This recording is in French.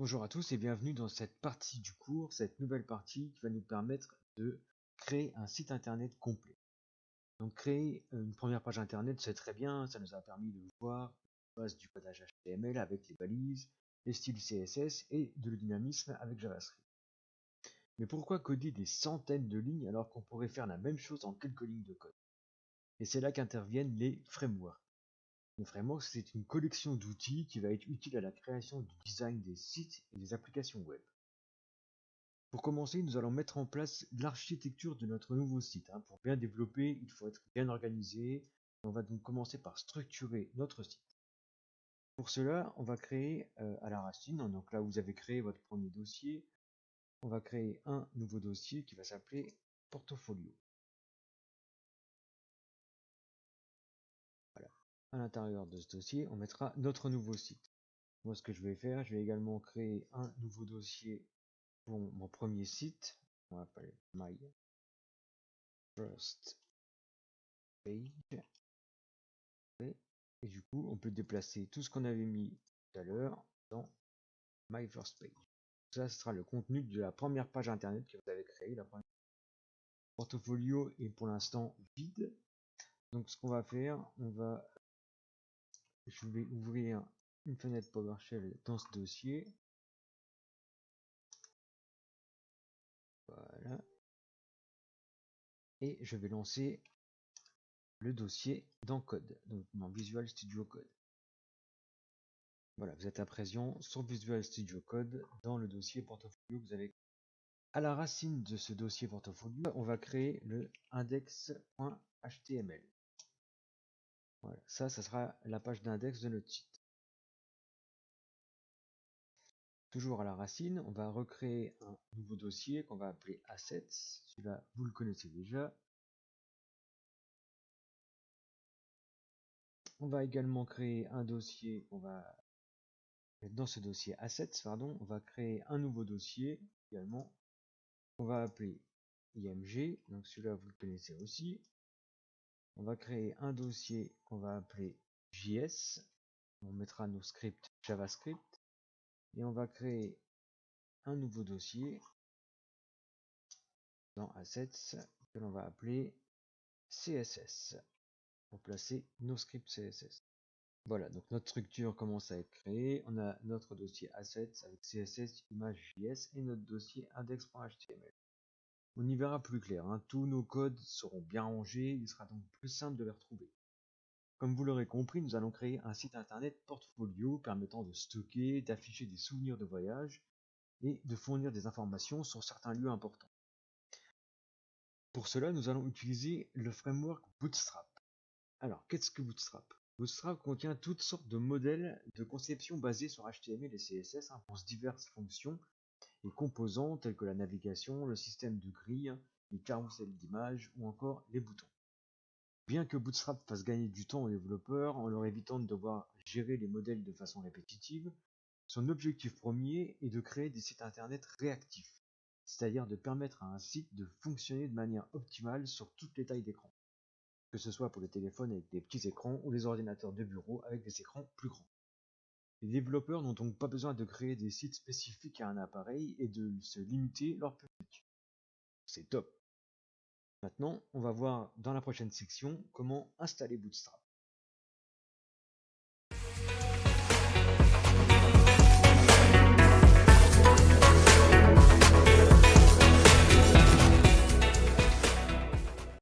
Bonjour à tous et bienvenue dans cette partie du cours, cette nouvelle partie qui va nous permettre de créer un site internet complet. Donc créer une première page internet, c'est très bien, ça nous a permis de voir la base du codage HTML avec les balises, les styles CSS et de le dynamisme avec JavaScript. Mais pourquoi coder des centaines de lignes alors qu'on pourrait faire la même chose en quelques lignes de code? Et c'est là qu'interviennent les frameworks. Les frameworks, c'est une collection d'outils qui va être utile à la création du design des sites et des applications web. Pour commencer, nous allons mettre en place l'architecture de notre nouveau site. Pour bien développer, il faut être bien organisé. On va donc commencer par structurer notre site. Pour cela, on va créer à la racine, donc là où vous avez créé votre premier dossier, on va créer un nouveau dossier qui va s'appeler Portfolio. Voilà. À l'intérieur de ce dossier, on mettra notre nouveau site. Moi, ce que je vais faire, je vais également créer un nouveau dossier pour mon premier site. On va appeler My First Page. Et du coup, on peut déplacer tout ce qu'on avait mis tout à l'heure dans My First Page. Ça, ce sera le contenu de la première page internet que vous avez créée. La première portfolio est pour l'instant vide. Donc, ce qu'on va faire, je vais ouvrir une fenêtre PowerShell dans ce dossier. Voilà. Et je vais lancer le dossier dans Code, donc dans Visual Studio Code. Voilà, vous êtes à présent sur Visual Studio Code dans le dossier portfolio que vous avez. À la racine de ce dossier portfolio, on va créer le index.html. Voilà, ça sera la page d'index de notre site. Toujours à la racine, on va recréer un nouveau dossier qu'on va appeler assets. Celui-là, vous le connaissez déjà. On va également créer un dossier, dans ce dossier assets, on va créer un nouveau dossier également. On va appeler img, donc celui-là vous le connaissez aussi. On va créer un dossier qu'on va appeler JS. On mettra nos scripts JavaScript. Et on va créer un nouveau dossier dans Assets que l'on va appeler CSS pour placer nos scripts CSS. Voilà, donc notre structure commence à être créée. On a notre dossier Assets avec CSS, image JS et notre dossier index.html. On y verra plus clair, tous nos codes seront bien rangés, il sera donc plus simple de les retrouver. Comme vous l'aurez compris, nous allons créer un site internet portfolio permettant de stocker, d'afficher des souvenirs de voyage et de fournir des informations sur certains lieux importants. Pour cela, nous allons utiliser le framework Bootstrap. Alors, qu'est-ce que Bootstrap? Bootstrap contient toutes sortes de modèles de conception basés sur HTML et CSS pour diverses fonctions et composants tels que la navigation, le système de grille, les carousels d'images ou encore les boutons. Bien que Bootstrap fasse gagner du temps aux développeurs en leur évitant de devoir gérer les modèles de façon répétitive, son objectif premier est de créer des sites internet réactifs, c'est-à-dire de permettre à un site de fonctionner de manière optimale sur toutes les tailles d'écran, que ce soit pour les téléphones avec des petits écrans ou les ordinateurs de bureau avec des écrans plus grands. Les développeurs n'ont donc pas besoin de créer des sites spécifiques à un appareil et de se limiter leur public. C'est top. Maintenant, on va voir dans la prochaine section comment installer Bootstrap.